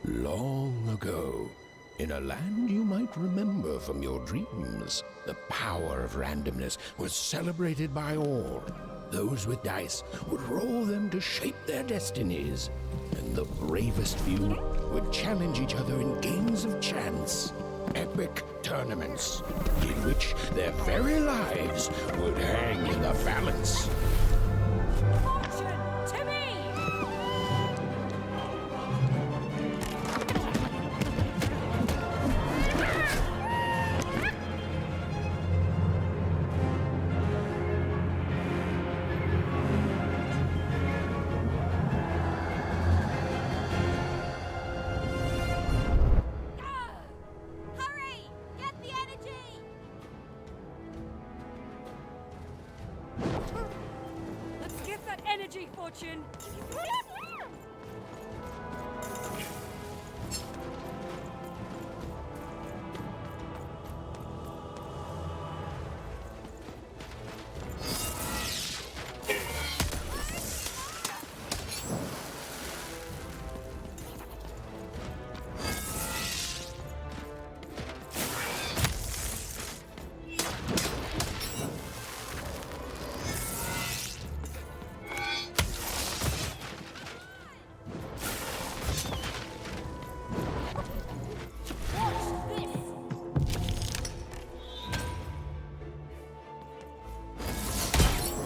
Long ago, in a land you might remember from your dreams, the power of randomness was celebrated by all. Those with dice would roll them to shape their destinies, and the bravest few would challenge each other in games of chance. Epic tournaments, in which their very lives would hang in the balance. Fortune to me! Hurry! Get the energy! Let's get that energy, Fortune!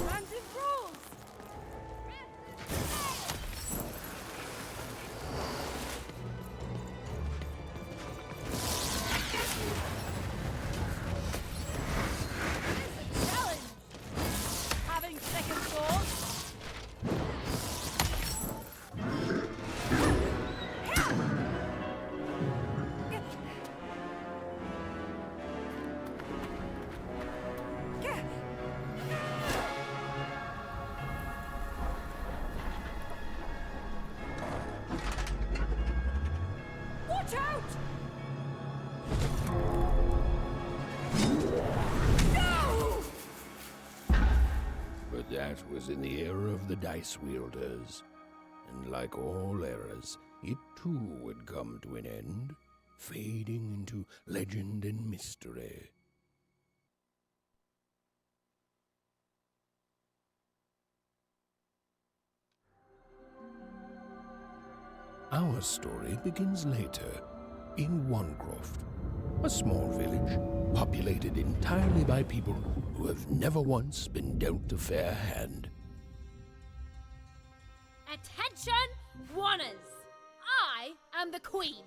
Random rules! Challenge! Having second thoughts? Watch out! No! But that was in the era of the dice wielders. And like all eras, it too would come to an end, fading into legend and mystery. Our story begins later, in Wanecroft, a small village populated entirely by people who have never once been dealt a fair hand. Attention, Wanners! I am the Queen,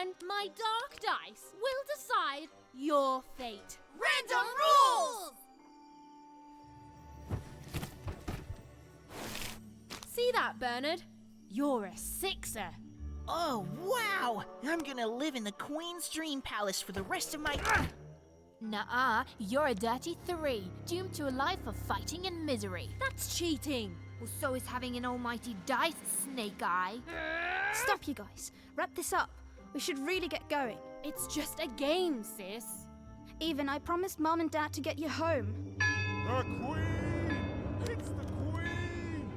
and my dark dice will decide your fate. Random rules! See that, Bernard? You're a sixer. Oh, wow! I'm gonna live in the Queen's Dream Palace for the rest of my... Nuh-uh, you're a dirty 3, doomed to a life of fighting and misery. That's cheating. Well, so is having an almighty dice, Snake Eye. Stop, you guys. Wrap this up. We should really get going. It's just a game, sis. Even I promised Mom and Dad to get you home. The Queen! It's the Queen!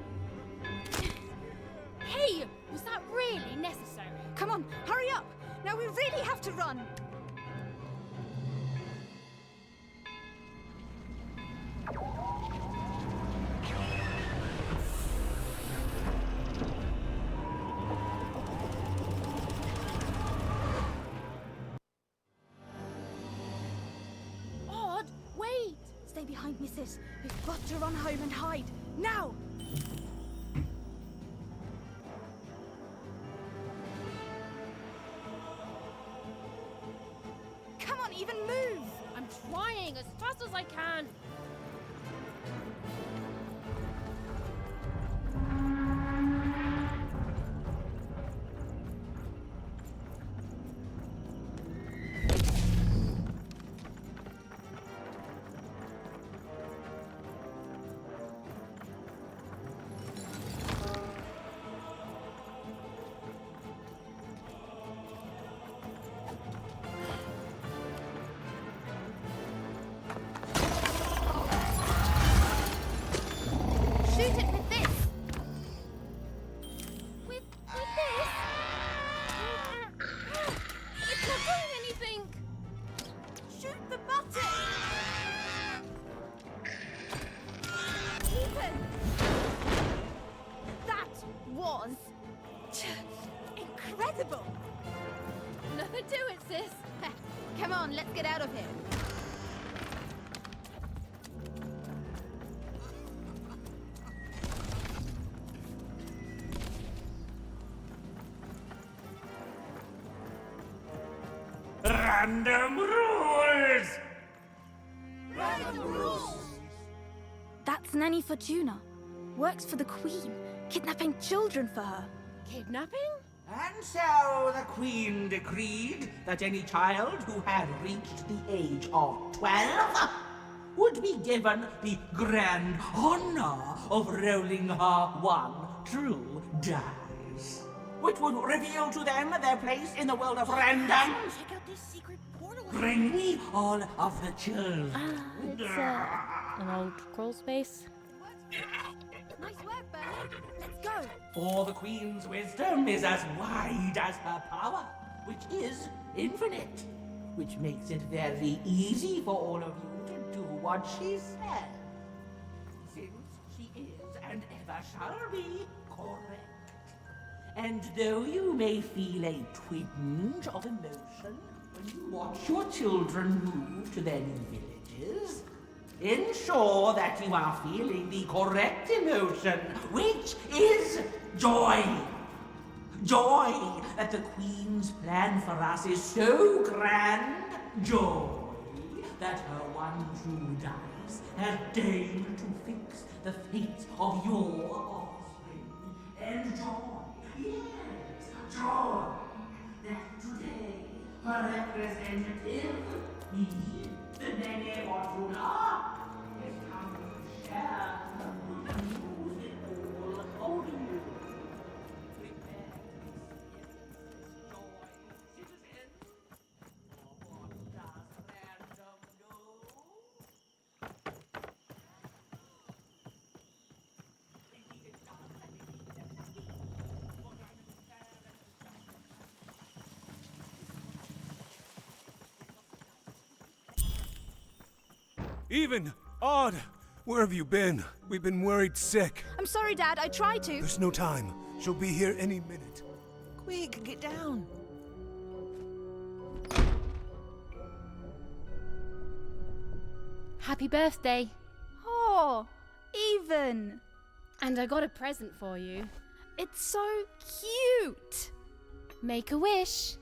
Hey, was that really necessary? Come on, hurry up! Now we really have to run! Odd, wait. Stay behind me, sis. We've got to run home and hide. Now! Come on, even move! I'm trying as fast as I can. was. Incredible! Nothing to it, sis. Come on, let's get out of here. Random rules! That's Nanny Fortuna. Works for the Queen, kidnapping children for her. Kidnapping? And so the Queen decreed that any child who had reached the age of 12 would be given the grand honor of rolling her one true dice, which would reveal to them their place in the world of random. Check out this secret portal. Bring me all of the children. It's an old crawl space. Nice work, Bernie. Let's go. For the Queen's wisdom is as wide as her power, which is infinite, which makes it very easy for all of you to do what she says, since she is and ever shall be correct. And though you may feel a twinge of emotion when you watch your children move to their new villages, ensure that you are feeling the correct emotion, which is joy. Joy that the Queen's plan for us is so grand. Joy that her one true dice has deigned to fix the fate of your offspring. And joy, yes, joy, that today her representative, me, the Nene Fortuna, is come to share the good news with all of you. Prepare this joy, citizens. For what does random know? Even! Odd! Where have you been? We've been worried sick. I'm sorry, Dad. I tried to. There's no time. She'll be here any minute. Quick, get down. Happy birthday. Oh, Even. And I got a present for you. It's so cute. Make a wish.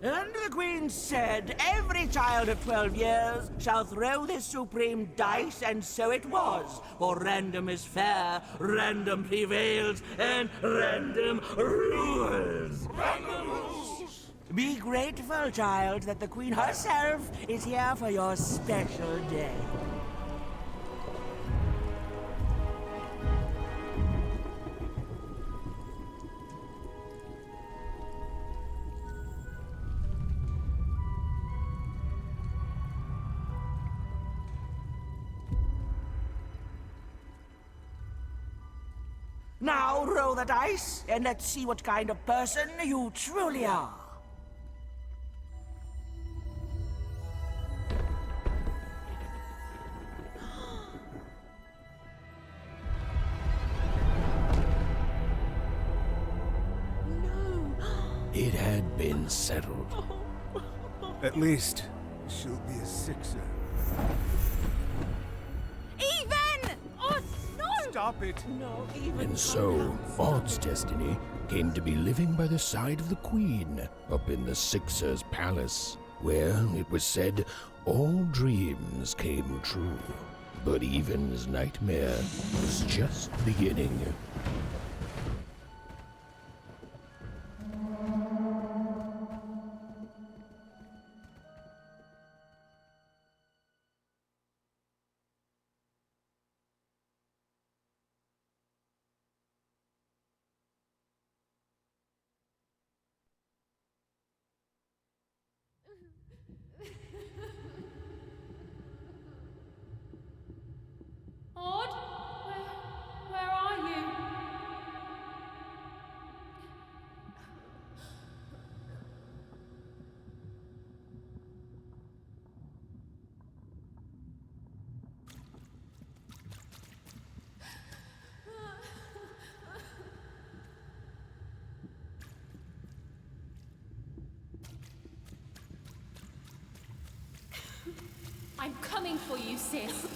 And the Queen said, every child of 12 years shall throw this supreme dice, and so it was. For random is fair, random prevails, and random rules. Random rules! Be grateful, child, that the Queen herself is here for your special day. Now roll the dice, and let's see what kind of person you truly are. It had been settled. At least, she'll be a sixer. Even! Oh, no! Stop it! And so, Odd's destiny came to be living by the side of the Queen up in the Sixer's palace, where, it was said, all dreams came true. But Even's nightmare was just beginning. Odd? Where are you? I'm coming for you, sis.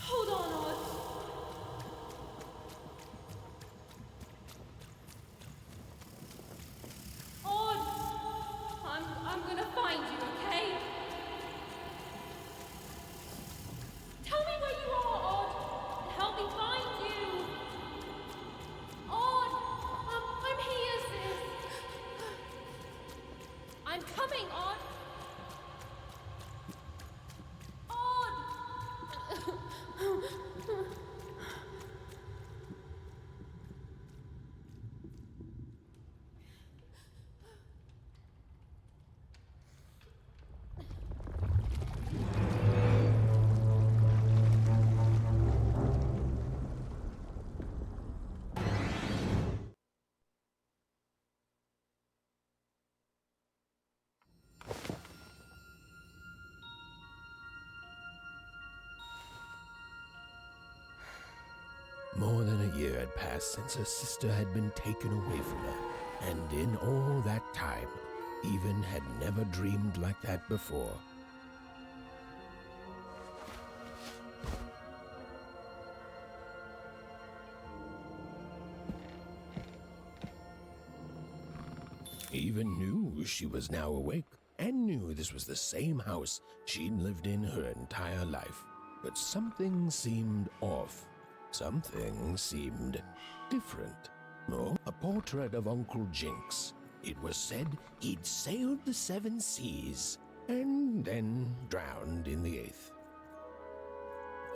Hold on, Odd. Odd! I'm gonna find you, okay? Tell me where you are, Odd! Help me find you! Odd! I'm here, sis! I'm coming, Odd! More than a year had passed since her sister had been taken away from her, and in all that time, Even had never dreamed like that before. Even knew she was now awake, and knew this was the same house she'd lived in her entire life. But something seemed off. Something seemed different. Oh, a portrait of Uncle Jinx. It was said he'd sailed the 7 seas, and then drowned in the 8th.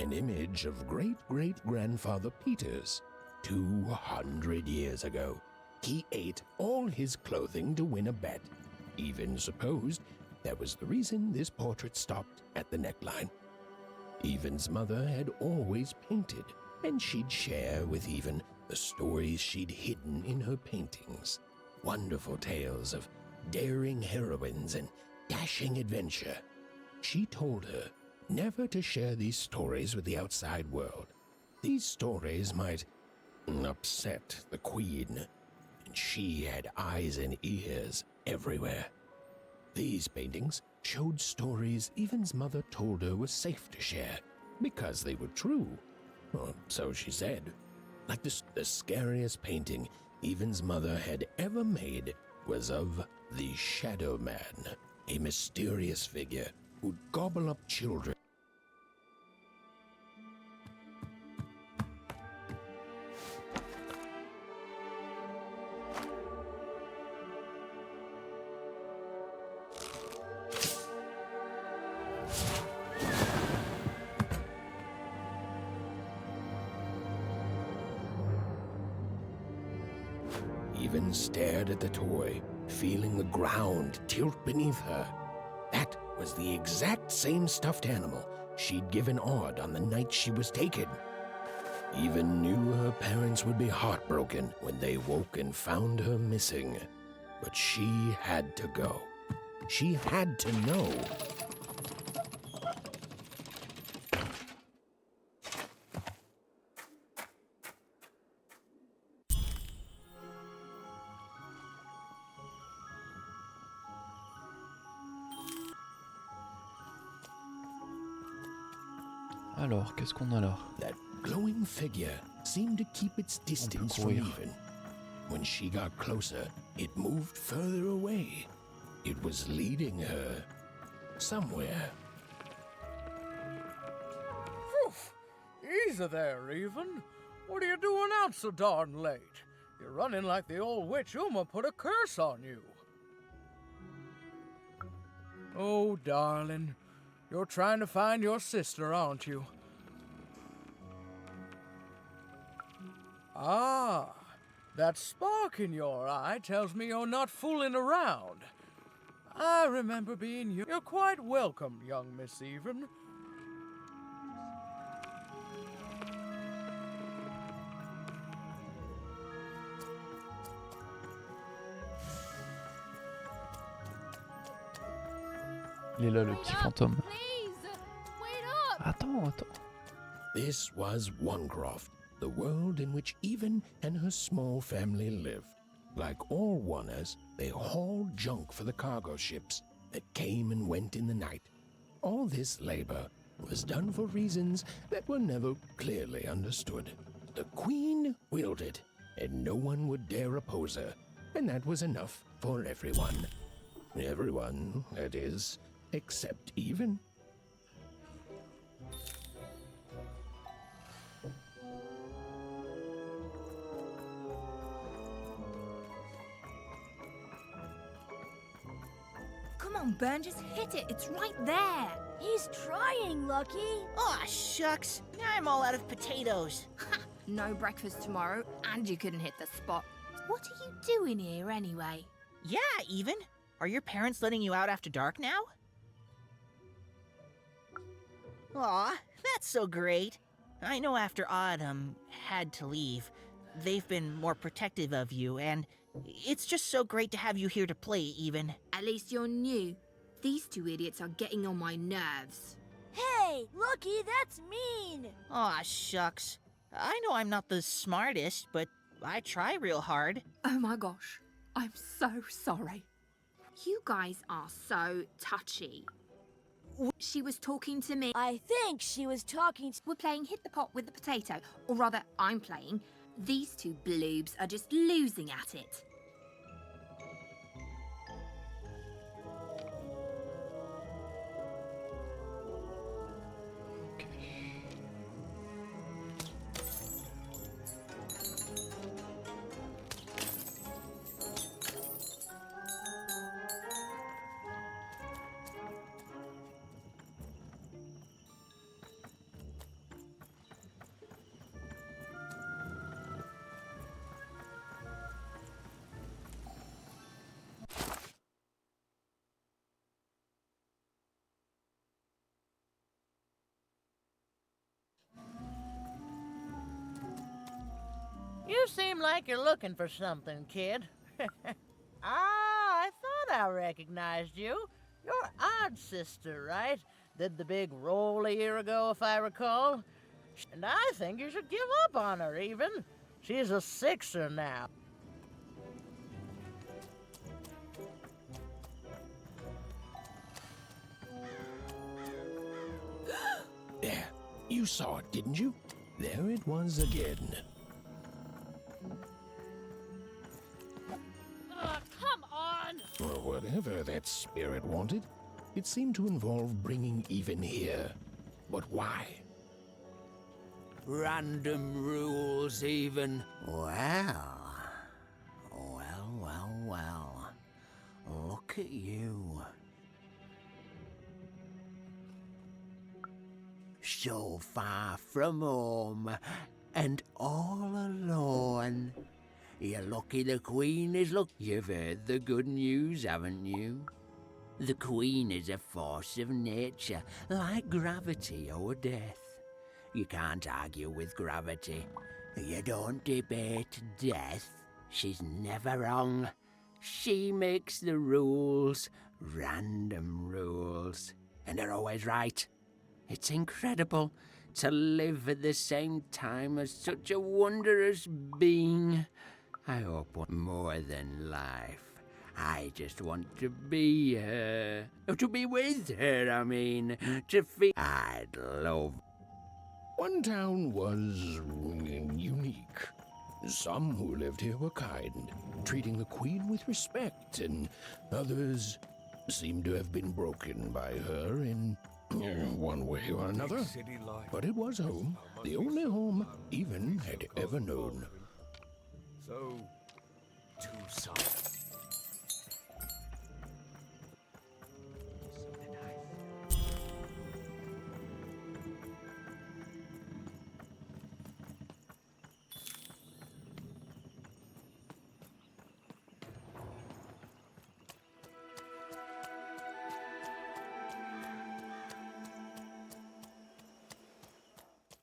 An image of great-great-grandfather Peter's, 200 years ago. He ate all his clothing to win a bet. Even supposed that was the reason this portrait stopped at the neckline. Even's mother had always painted, and she'd share with Even the stories she'd hidden in her paintings. Wonderful tales of daring heroines and dashing adventure. She told her never to share these stories with the outside world. These stories might upset the Queen. She had eyes and ears everywhere. These paintings showed stories Even's mother told her was safe to share because they were true. Or so she said. Like the scariest painting Even's mother had ever made was of the Shadow Man, a mysterious figure who'd gobble up children. Even stared at the toy, feeling the ground tilt beneath her. That was the exact same stuffed animal she'd given Odd on the night she was taken. Even knew her parents would be heartbroken when they woke and found her missing. But she had to go. She had to know. Alors, qu'est-ce qu'on a là? That glowing figure seemed to keep its distance from Even. When she got closer, it moved further away. It was leading her somewhere. Oof! Easy there, Even. What are you doing out so darn late? You're running like the old witch Uma put a curse on you. Oh, darling. You're trying to find your sister, aren't you? Ah, that spark in your eye tells me you're not fooling around. I remember being you. You're quite welcome, young Miss Even. Il est là, le petit fantôme. Please, wait up! Attends. This was Onecroft, the world in which Even and her small family lived. Like all oneers, they hauled junk for the cargo ships that came and went in the night. All this labor was done for reasons that were never clearly understood. The Queen willed it, and no one would dare oppose her, and that was enough for everyone. Everyone, that is, except Even. Come on, Ben, just hit it. It's right there. He's trying, Lucky. Aw, shucks. Now I'm all out of potatoes. No breakfast tomorrow, and you couldn't hit the spot. What are you doing here anyway? Yeah, Even. Are your parents letting you out after dark now? Aw, that's so great. I know after Autumn had to leave, they've been more protective of you, and it's just so great to have you here to play, Even. At least you're new. These two idiots are getting on my nerves. Hey, Lucky, that's mean. Aw, shucks. I know I'm not the smartest, but I try real hard. Oh my gosh, I'm so sorry. You guys are so touchy. She was talking to me. I think she was talking to... We're playing hit the pot with the potato, or rather, I'm playing. These two bloobs are just losing at it. You seem like you're looking for something, kid. I thought I recognized you. You're Odd Sister, right? Did the big roll a year ago, if I recall. And I think you should give up on her, Even. She's a sixer now. There, you saw it, didn't you? There it was again. Come on! Or whatever that spirit wanted. It seemed to involve bringing Even here. But why? Random rules, Even. Well. Look at you. So far from home, and all alone. You're lucky the Queen is You've heard the good news, haven't you? The Queen is a force of nature, like gravity or death. You can't argue with gravity. You don't debate death. She's never wrong. She makes the rules, random rules, and they're always right. It's incredible to live at the same time as such a wondrous being. I hope more than life. I just want to be her. To be with her, I mean. To feel... I'd love... One town was unique. Some who lived here were kind, treating the Queen with respect, and others seemed to have been broken by her in one way or another. But it was home, the only home Even had ever known. So, two sides.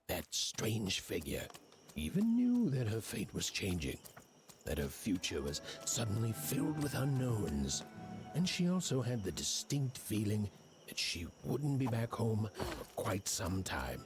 That strange figure Even knew that her fate was changing, that her future was suddenly filled with unknowns, and she also had the distinct feeling that she wouldn't be back home for quite some time.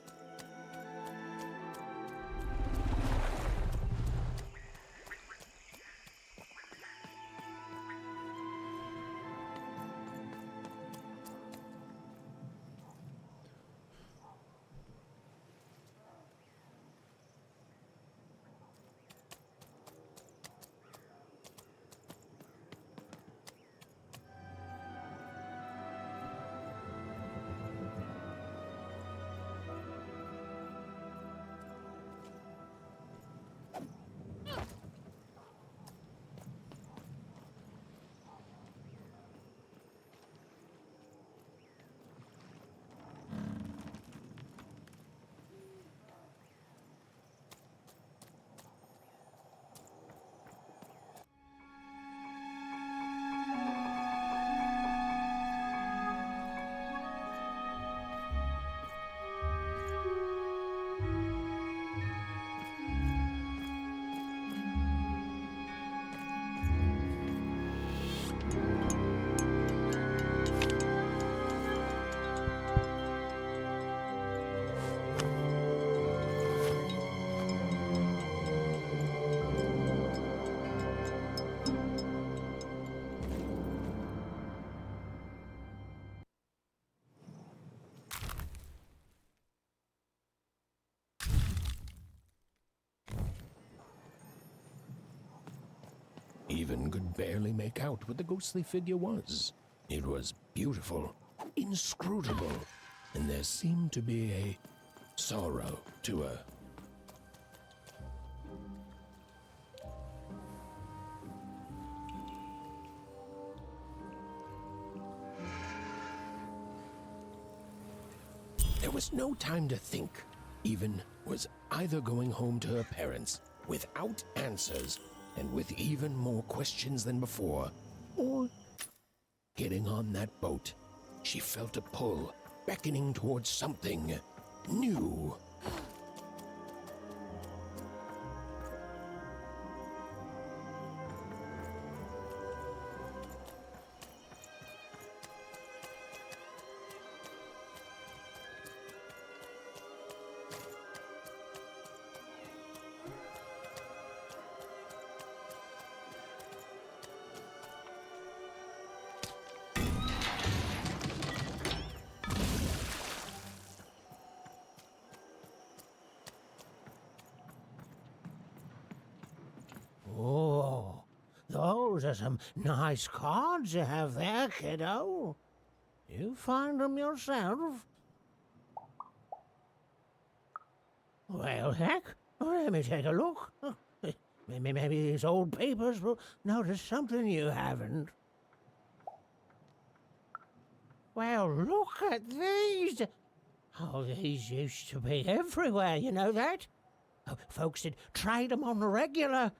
even could barely make out what the ghostly figure was. It was beautiful, inscrutable, and there seemed to be a sorrow to her. There was no time to think. Even was either going home to her parents without answers and with even more questions than before, or getting on that boat. She felt a pull, beckoning towards something new. Oh, those are some nice cards you have there, kiddo. You find them yourself? Well, heck, let me take a look. Maybe these old papers will notice something you haven't. Well, look at these. Oh, these used to be everywhere, you know that? Oh, folks would trade them on the regular.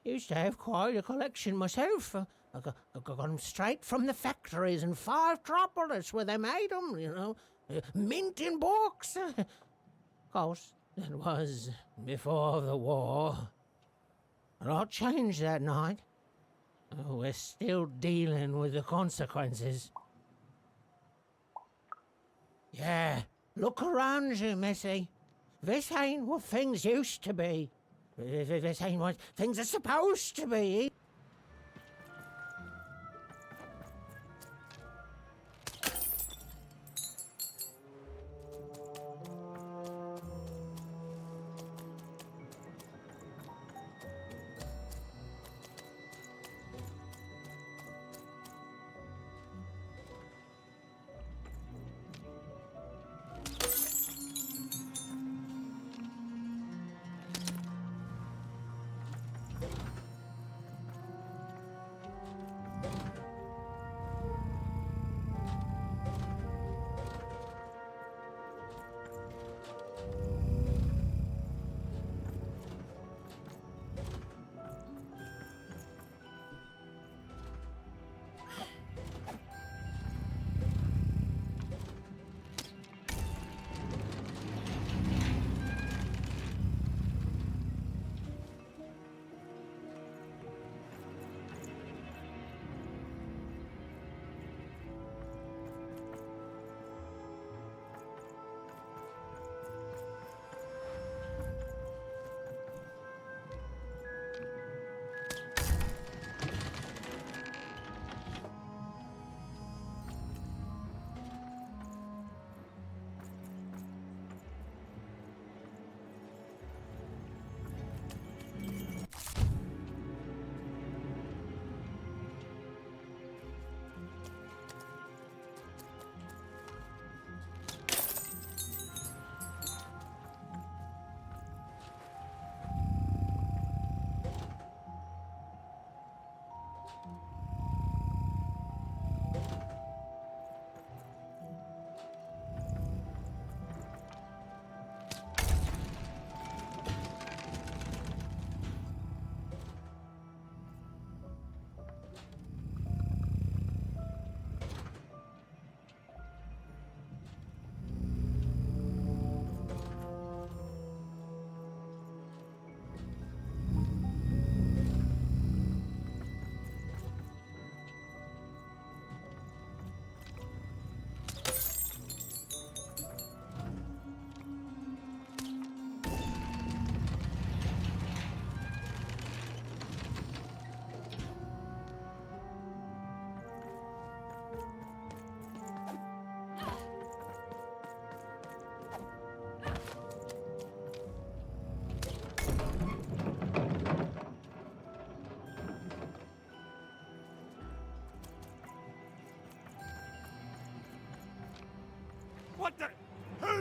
Used to have quite a collection myself. I got them straight from the factories in 5 Tropolis where they made them, you know. Mint in books. Of course, that was before the war. A lot changed that night. Oh, we're still dealing with the consequences. Yeah, look around you, Missy. This ain't what things used to be. This ain't what things are supposed to be.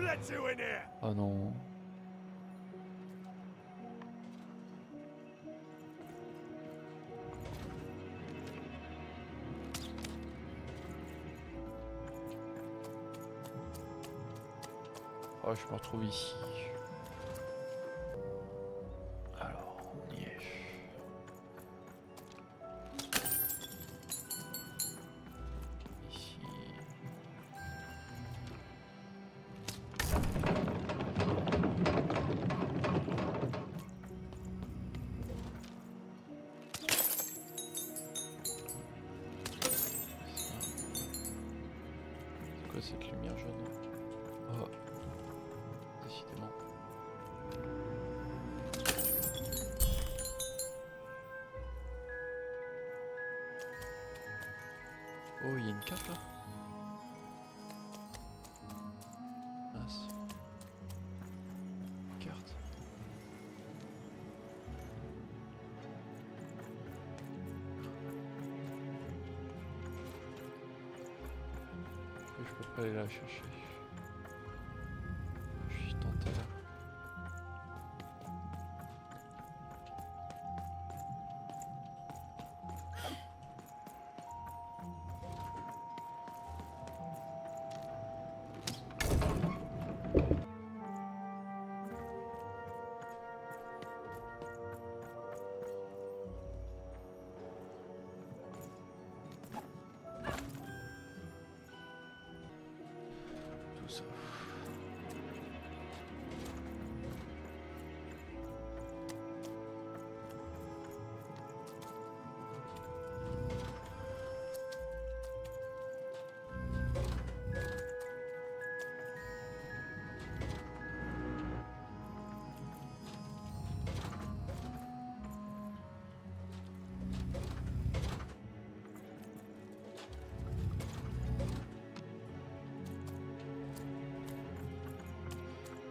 let you in here? Oh non. Oh, je me retrouve ici. Alors, on y est. Ici. C'est quoi cette lumière jaune? Oh. Décidément. Oh, il y a une carte là. Mince. Carte. Et je peux pas aller la chercher. Je suis tenté là. Tout ça.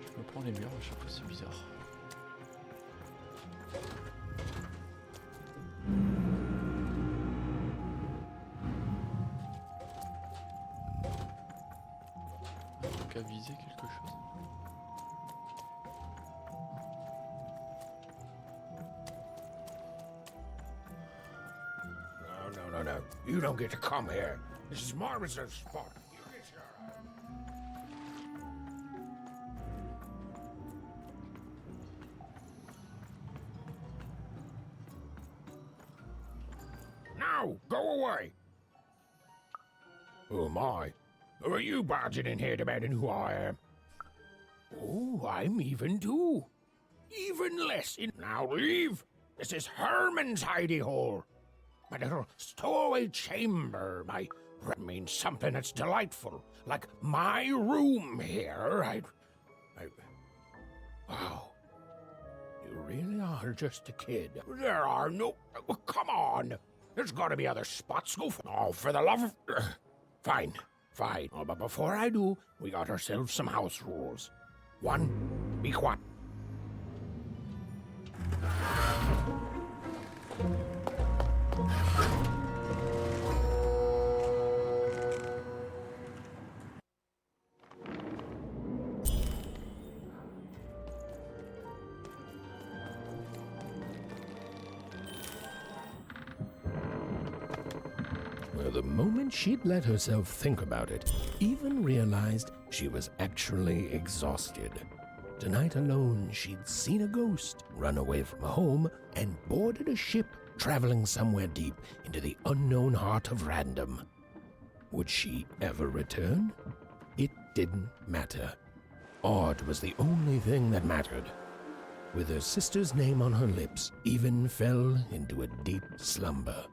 Je me prends les murs à chaque fois, c'est bizarre. Donc à viser quelque chose. No. You don't get to come here. This is my reserved spot. You get your... Now, go away! Oh my. Who are you barging in here demanding who I am? Oh, I'm even too. Even less in... Now leave! This is Herman's hidey hole. My little stowaway chamber. I mean something that's delightful. Like my room here. Wow. You really are just a kid. There are no... Come on! There's gotta be other spots. Go for... Oh, for the love of... Fine. Oh, but before I do, we got ourselves some house rules. One, be quiet. Well, the moment she'd let herself think about it, even realized she was actually exhausted. Tonight alone, she'd seen a ghost, run away from home, and boarded a ship traveling somewhere deep into the unknown heart of random. Would she ever return? It didn't matter. Odd was the only thing that mattered. With her sister's name on her lips, Even fell into a deep slumber.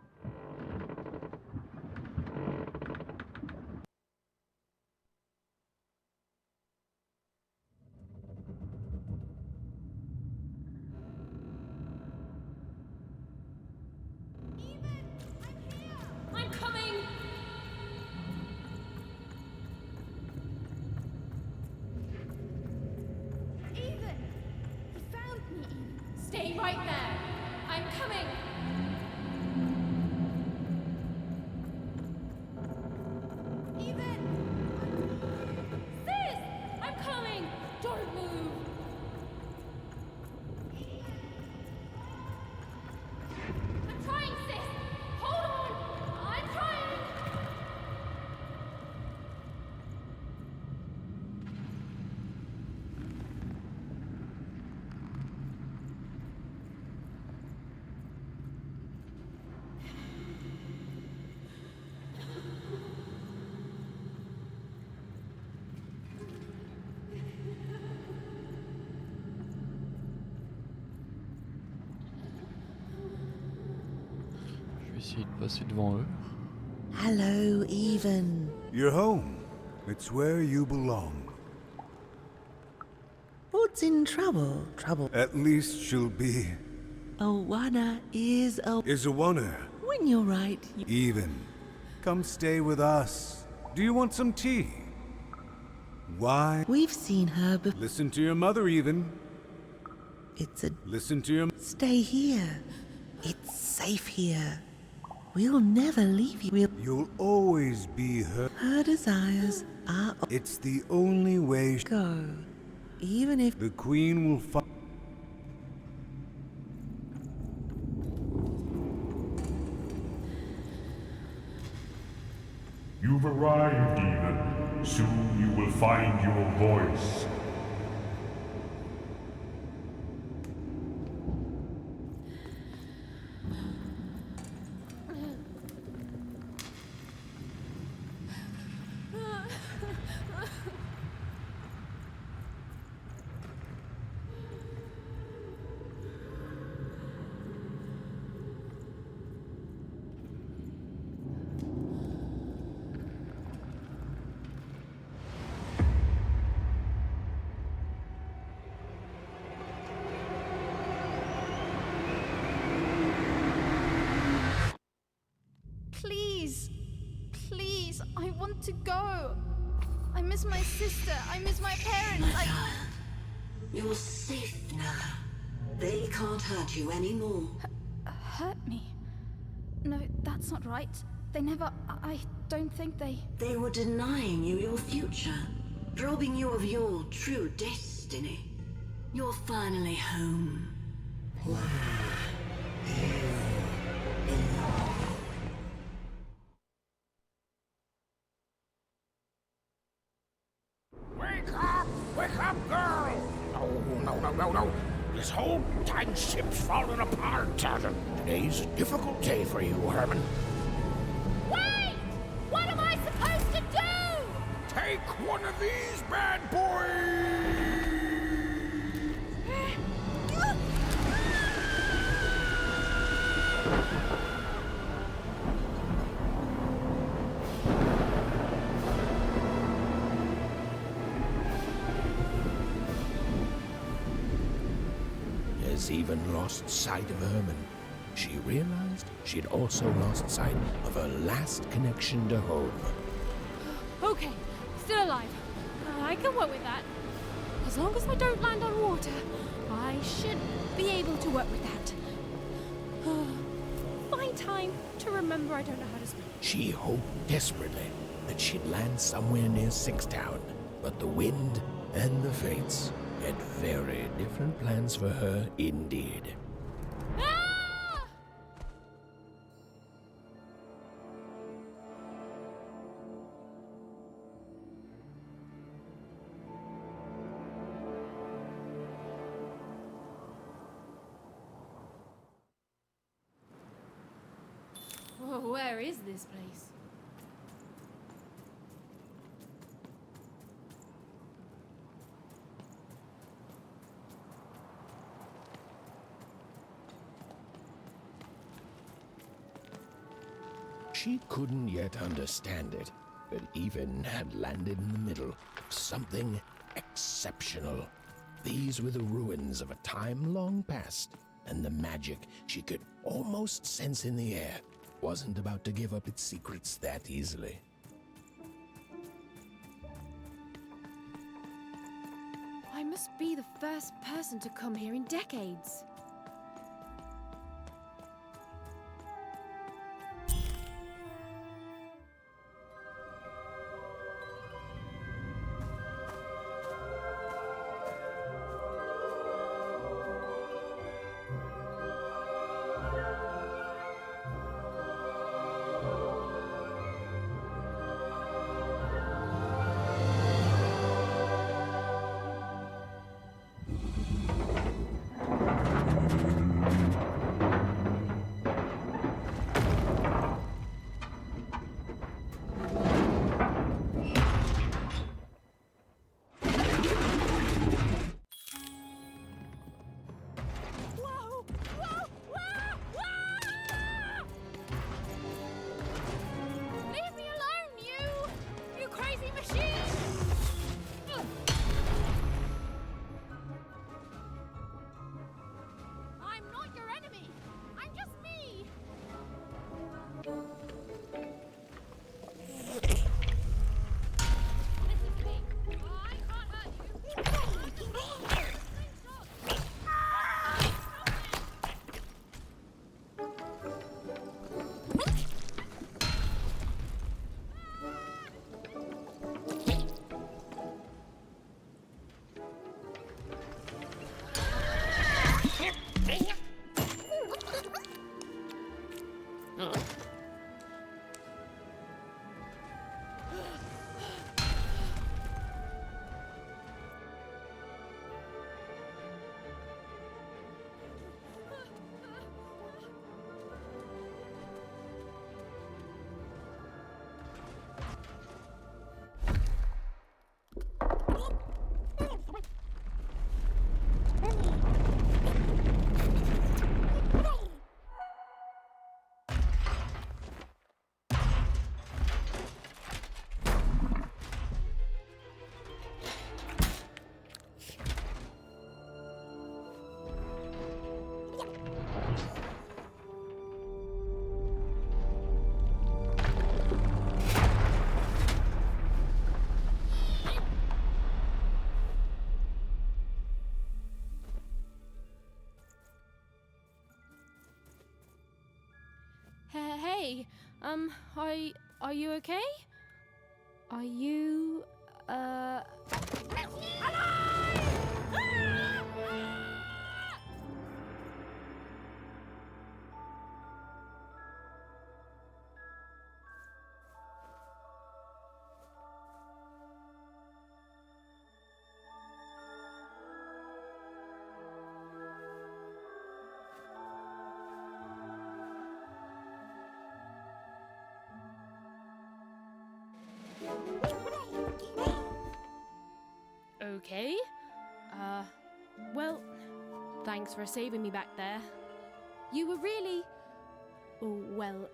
I'm coming! Even! He found me, Even. Stay right there! I'm coming! Even! Sis! I'm coming! essayer de passer devant eux. Hello, Even. You're home. It's where you belong. What's in trouble? Trouble. At least she'll be... Awana is a... Is a wonder. When you're right, you... Even. Come stay with us. Do you want some tea? Why? We've seen her before. Listen to your mother, Even. It's a... Listen to your... Stay here. It's safe here. We'll never leave you. You'll always be her... Her desires are... It's the only way... Go. Even if... The Queen will find... You've arrived, Even. Soon you will find your voice. Please, please, I want to go. I miss my sister. I miss my parents. You're safe now. They can't hurt you anymore. Hurt me? No, that's not right. They never... I don't think they... They were denying you your future, robbing you of your true destiny. You're finally home. Where you belong. Wake up, girl! No. This whole time ship's falling apart. Today's a difficult day for you, Herman. Wait! What am I supposed to do? Take one of these bad boys! Has even lost sight of Herman. She realized she'd also lost sight of her last connection to home. Okay, still alive. I can work with that. As long as I don't land on water, I should be able to work with that. Find time to remember I don't know how to swim. She hoped desperately that she'd land somewhere near Sixtown, but the wind and the fates had very different plans for her indeed. Ah! Whoa, where is this place? She couldn't yet understand it, but Even had landed in the middle of something exceptional. These were the ruins of a time long past, and the magic she could almost sense in the air wasn't about to give up its secrets that easily. I must be the first person to come here in decades. Hey, are you okay? Are you, alive? Okay. Well, thanks for saving me back there. You were really, well,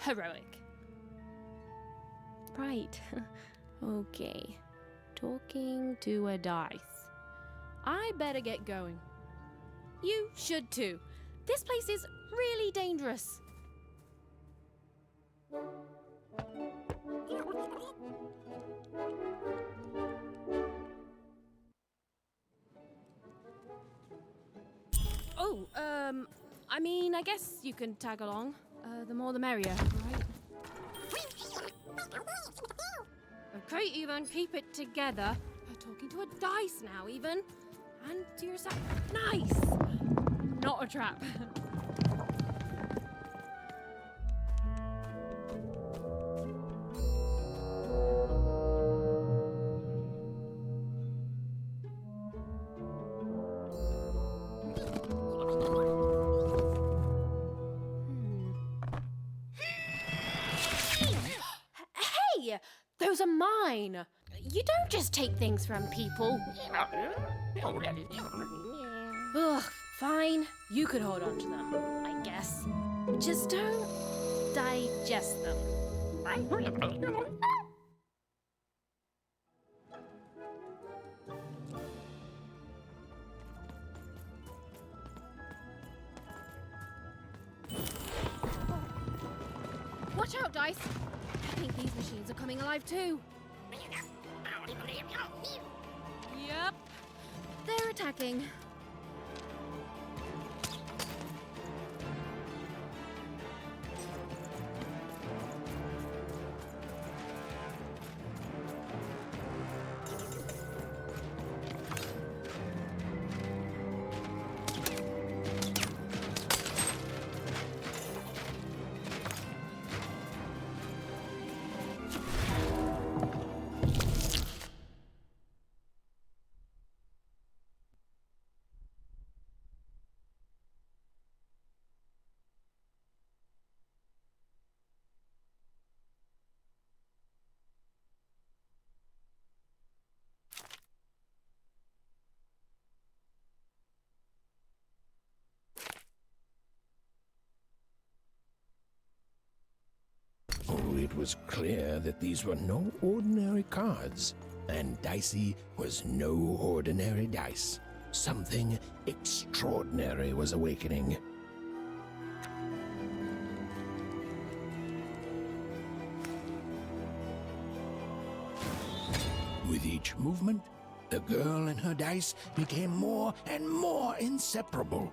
heroic. Right. Okay. Talking to a dice. I better get going. You should too. This place is really dangerous. Oh, I mean, I guess you can tag along. The more the merrier, right? Okay, Even, keep it together. You're talking to a dice now, Even. And to yourself. Nice! Not a trap. Hey! Those are mine! You don't just take things from people. Ugh, fine. You could hold on to them, I guess. Just don't digest them. Watch out, Dice! I think these machines are coming alive too. Yep. They're attacking. Oh, it was clear that these were no ordinary cards, and Dicey was no ordinary dice. Something extraordinary was awakening. With each movement, the girl and her dice became more and more inseparable.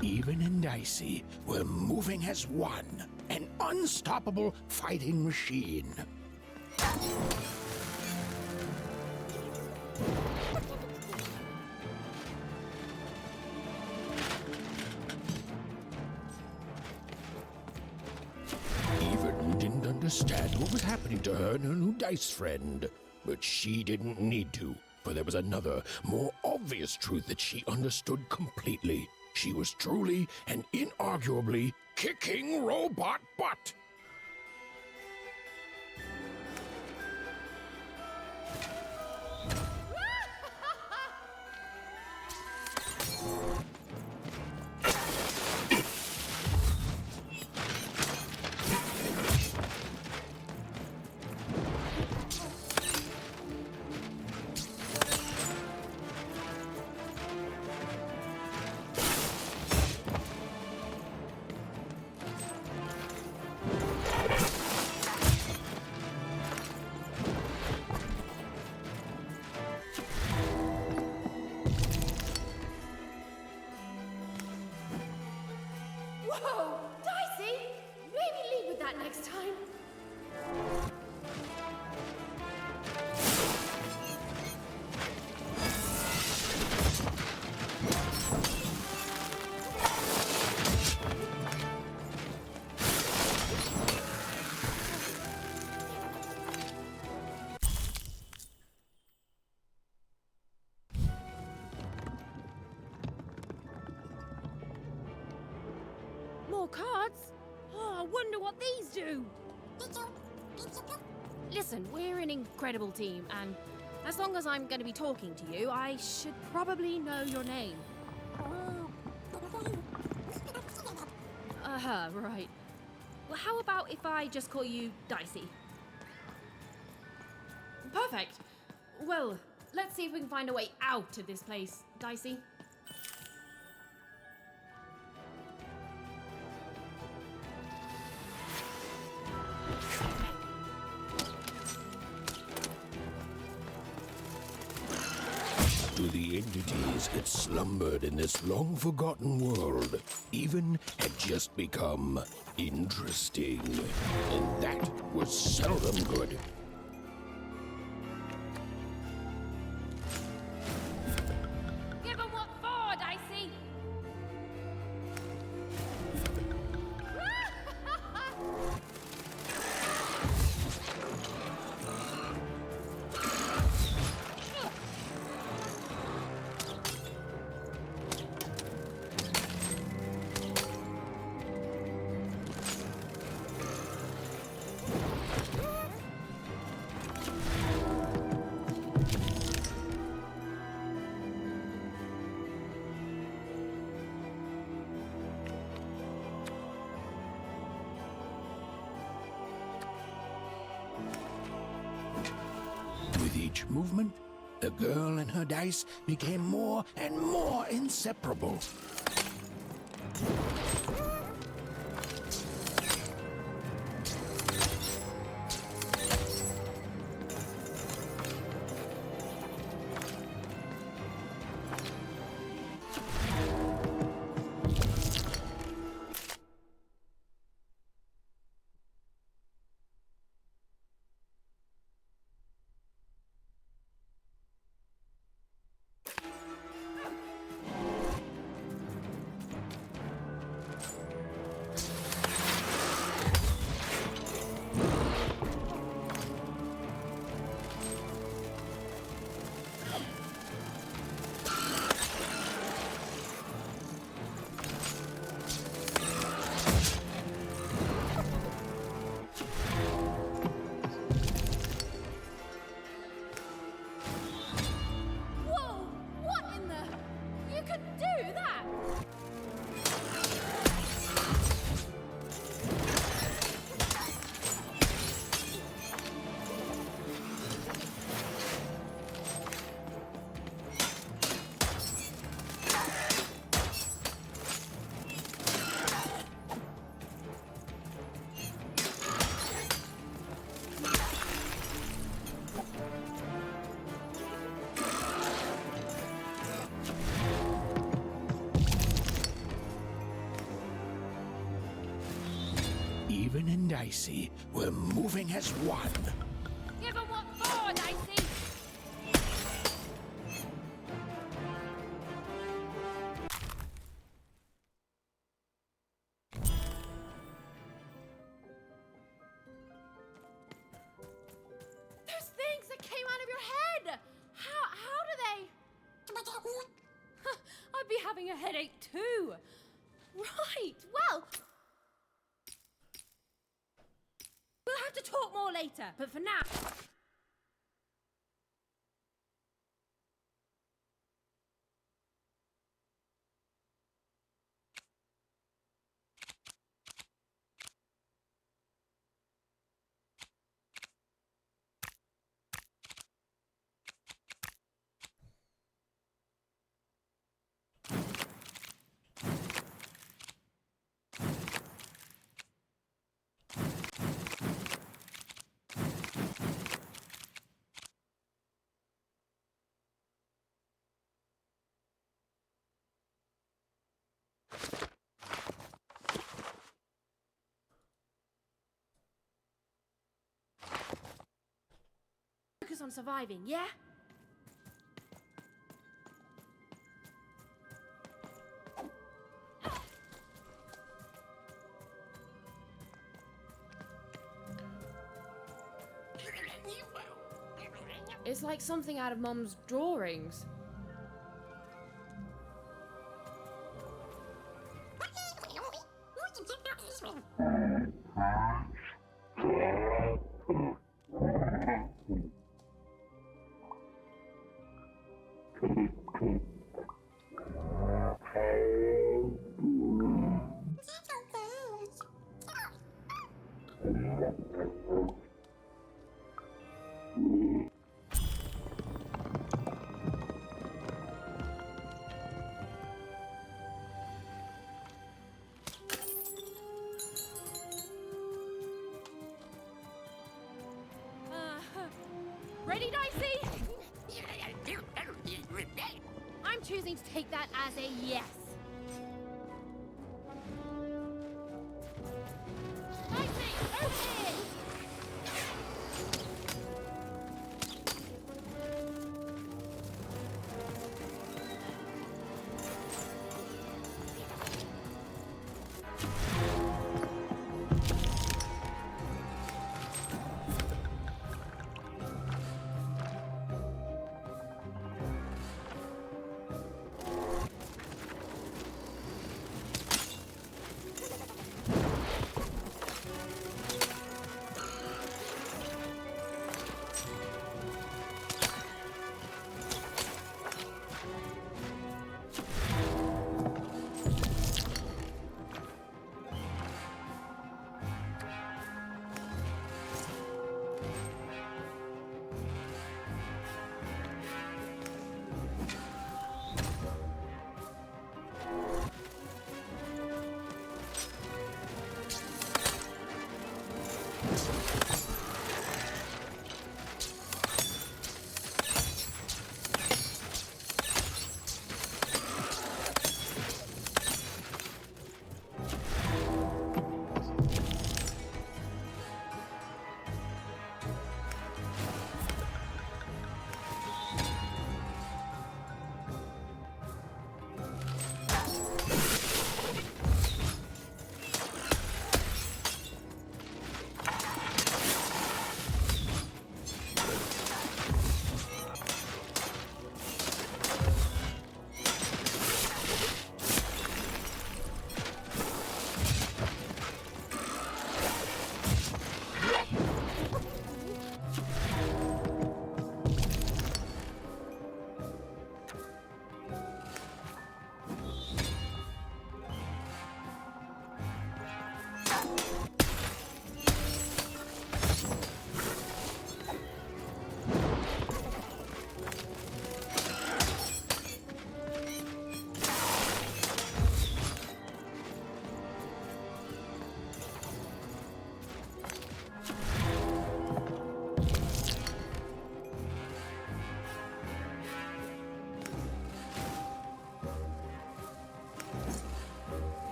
Even and Dicey were moving as one, an unstoppable fighting machine. understand what was happening to her and her new dice friend. But she didn't need to, for there was another, more obvious truth that she understood completely. She was truly and inarguably kicking robot butt. Whoa! Dicey! Maybe lead with that next time. More cards? Oh, I wonder what these do. Listen, we're an incredible team, and as long as I'm going to be talking to you, I should probably know your name. Right. Well, how about if I just call you Dicey? Perfect. Well, let's see if we can find a way out of this place, Dicey. To the entities that slumbered in this long-forgotten world, even had just become interesting. And that was seldom good. Give 'em what for, Dicey! With each movement, the girl and her dice became more and more inseparable. Whoa! What in the... You could do that! Even and Dicey were moving as one. Give 'em what for, Dicey! could be having a headache too. Right, well, we'll have to talk more later, but for now... Focus on surviving, yeah? It's like something out of Mum's drawings. Ready, Dicey? I'm choosing to take that as a yes. Dicey, open!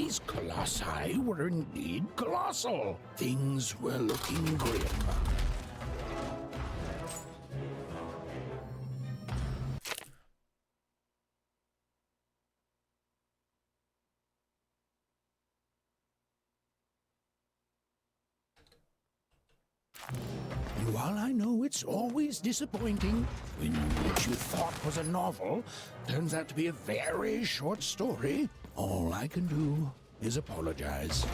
These colossi were indeed colossal. Things were looking grim. And while I know it's always disappointing when what you thought was a novel turns out to be a very short story, all I can do is apologize.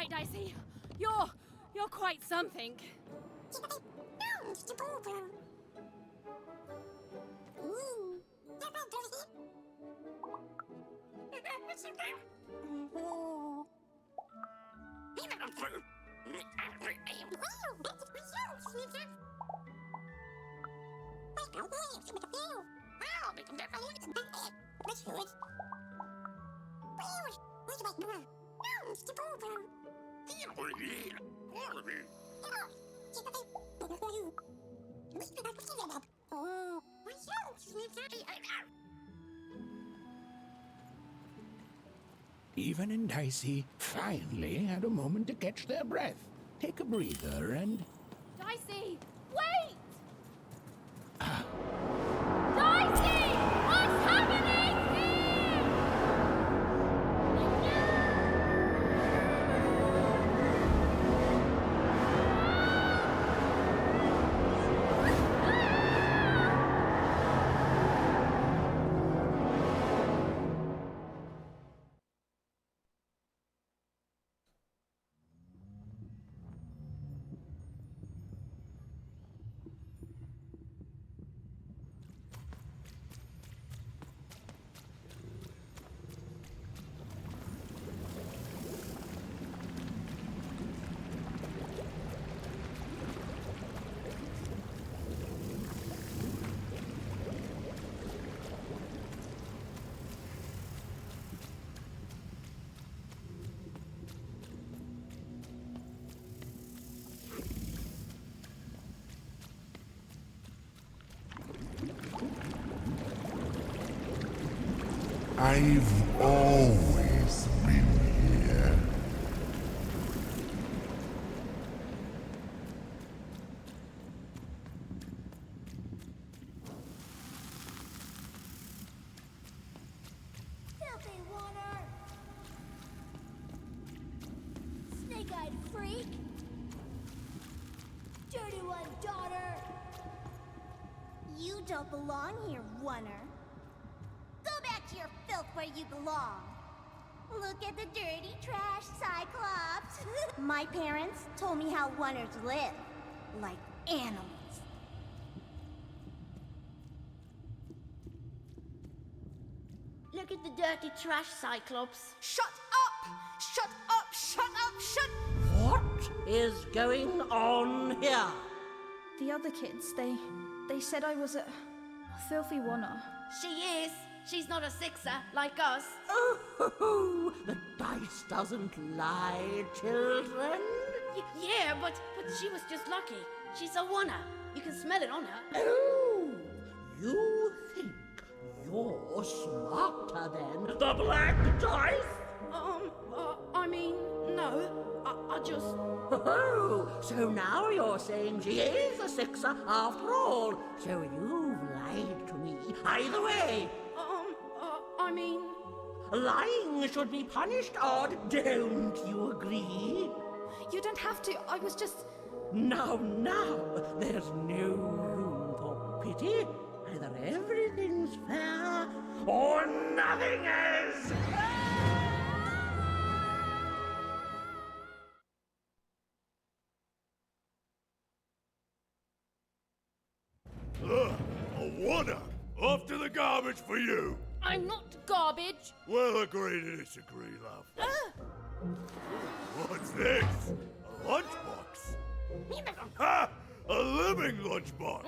Dicey. You're quite something. Even and Dicey finally had a moment to catch their breath, take a breather, and... Dicey, wait! Dicey! What's happening here? I've always been here. Filthy water! Snake-eyed freak! Dirty one, daughter! You don't belong here, oneer. Go back to your filth where you belong. Look at the dirty trash, Cyclops. My parents told me how oneers live, like animals. Look at the dirty trash, Cyclops. Shut up! Shut up! Shut up! Shut... What is going on here? The other kids, they said I was a filthy oneer. She is. She's not a sixer like us. Oh, the dice doesn't lie, children. Yeah, but she was just lucky. She's a oneer. You can smell it on her. Oh, you think you're smarter than the black dice? I mean, no. I just... Oh, so now you're saying she is a sixer after all. So you've lied to me. Either way. I mean... Lying should be punished, Odd. Don't you agree? You don't have to. I was just... Now, there's no room for pity. Either everything's fair or nothing is. A wonder! Off to the garbage for you! I'm not garbage. We'll agree to disagree, love. What's this? A lunchbox? Ha! A living lunchbox!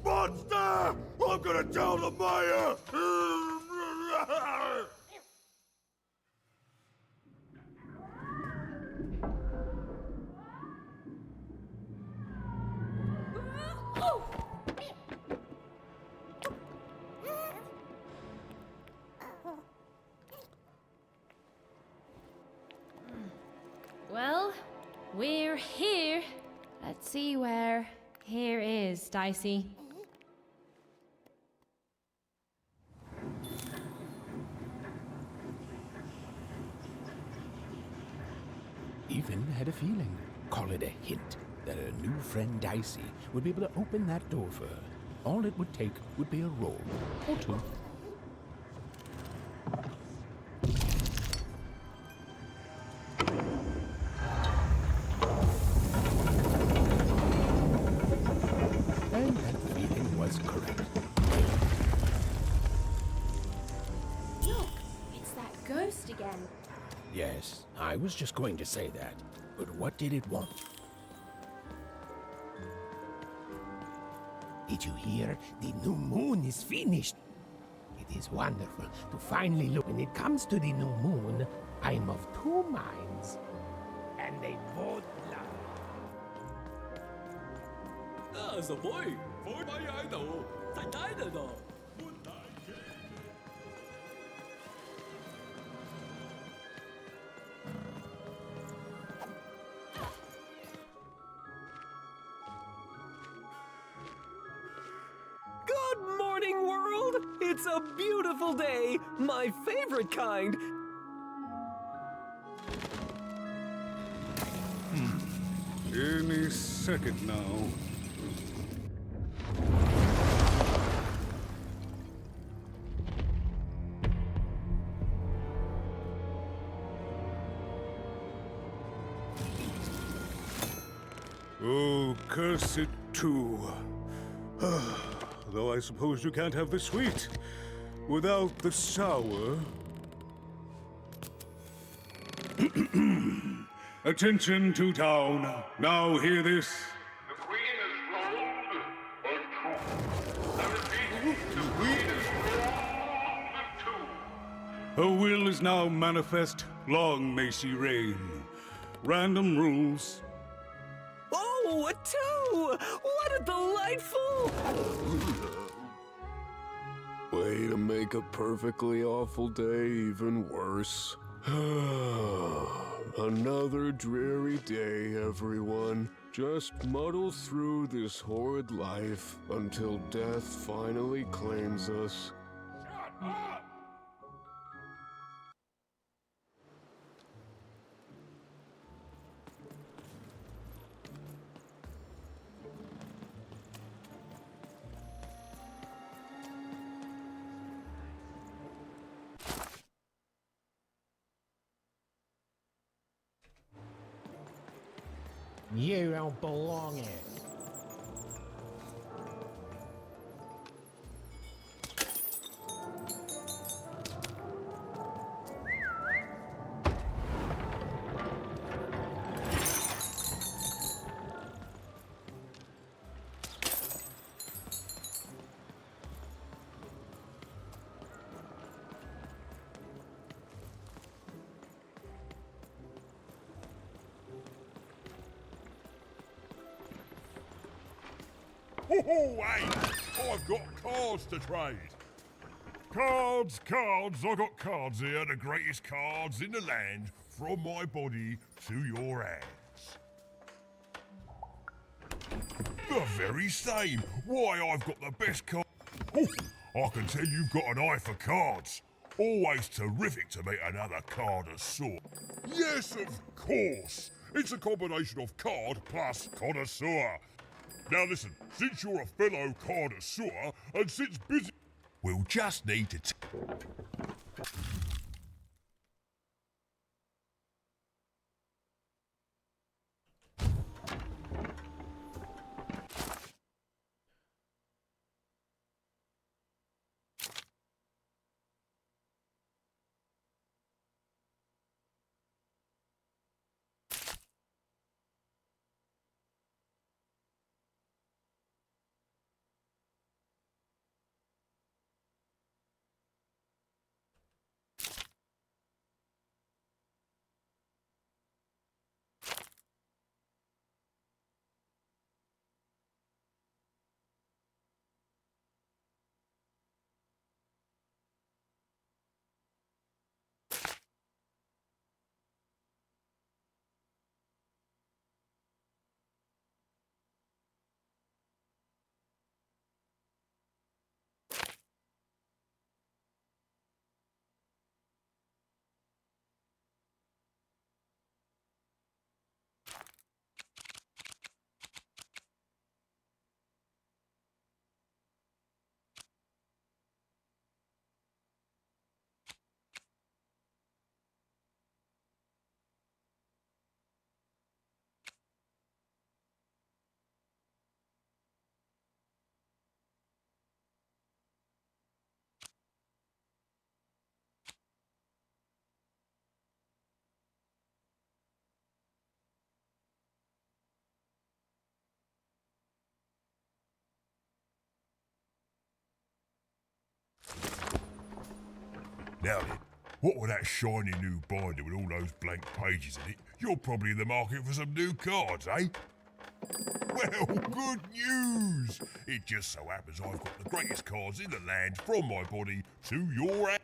Monster! I'm gonna tell the mayor! Well, we're here. Let's see where here is, Dicey. Even had a feeling, call it a hint, that her new friend Dicey would be able to open that door for her. All it would take would be a roll or two. And that feeling was correct. Look, it's that ghost again. Yes, I was just going to say that. But what did it want? Did you hear? The new moon is finished. It is wonderful to finally look. When it comes to the new moon, I'm of two minds. And they both love. Så boy, får mig jag då, ta dig då. Good morning, world! It's a beautiful day, my favorite kind. Any second now. Oh, curse it too. Though I suppose you can't have the sweet without the sour. Attention to town. Now hear this. The Queen is rolled or two. I repeat, the Queen is rolled two. Her will is now manifest. Long may she reign. Random rules. Oh, a two! What a delightful... Well, way to make a perfectly awful day even worse. Another dreary day, everyone. Just muddle through this horrid life until death finally claims us. You don't belong here. Oh, hey! I've got cards to trade. Cards, cards, I got cards here, the greatest cards in the land, from my body to your hands. The very same. Why, I've got the best card. Oh, I can tell you've got an eye for cards. Always terrific to meet another connoisseur. Yes, of course. It's a combination of card plus connoisseur. Now listen, since you're a fellow connoisseur, and since busy... We'll just need to... Now then, what with that shiny new binder with all those blank pages in it, you're probably in the market for some new cards, eh? Well, good news! It just so happens I've got the greatest cards in the land, from my body to your hand.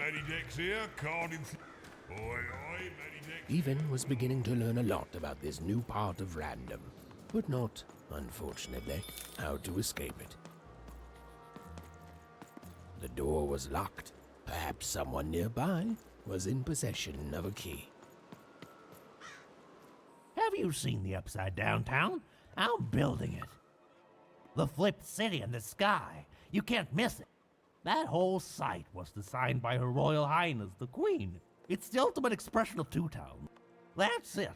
Medidex here, card in... Oi, oi, Medidex. Even was beginning to learn a lot about this new part of random, but not, unfortunately, how to escape it. The door was locked. Perhaps someone nearby was in possession of a key. Have you seen the Upside Down Town? I'm building it. The flipped city in the sky. You can't miss it. That whole site was designed by Her Royal Highness, the Queen. It's the ultimate expression of Two-Town. That's it.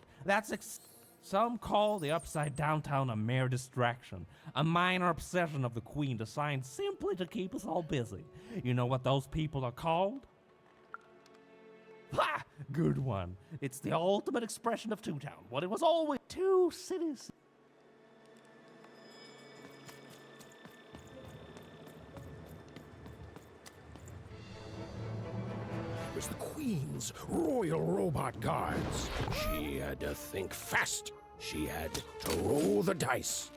Some call the Upside Down Town a mere distraction, a minor obsession of the Queen designed simply to keep us all busy. You know what those people are called? Ha! Good one. It's the ultimate expression of Two-Town. What it was always. Two cities. It was the Queen's Royal Robot Guards. She had to think fast. She had to roll the dice.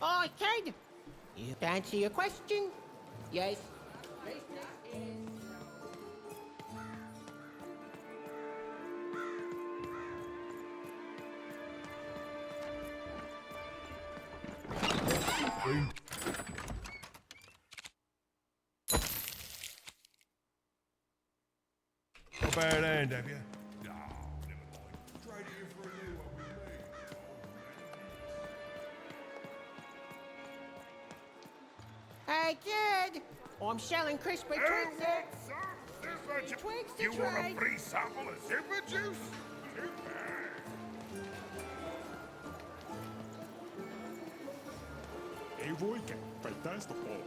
Oh, kid! You can answer your question? Yes. A bad hand, have you? No, never mind. Trade it in for a new one with me. Hey, kid! I'm selling crispy Twigs. Twigs to You trade. want a free sample of super juice? E voi che fate sto po'?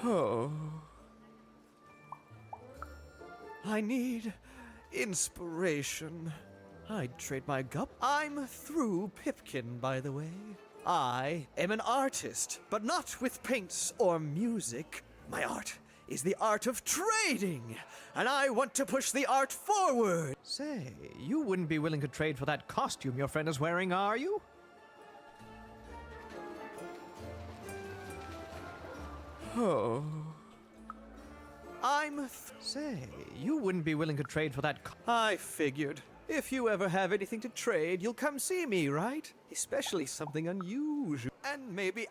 Oh. I need inspiration. I'd trade my gup. I'm through Pipkin, by the way. I am an artist, but not with paints or music. My art is the art of trading, and I want to push the art forward. Say, you wouldn't be willing to trade for that costume your friend is wearing, are you? Oh. Say, you wouldn't be willing to trade for that I figured. If you ever have anything to trade, you'll come see me, right? Especially something unusual. And maybe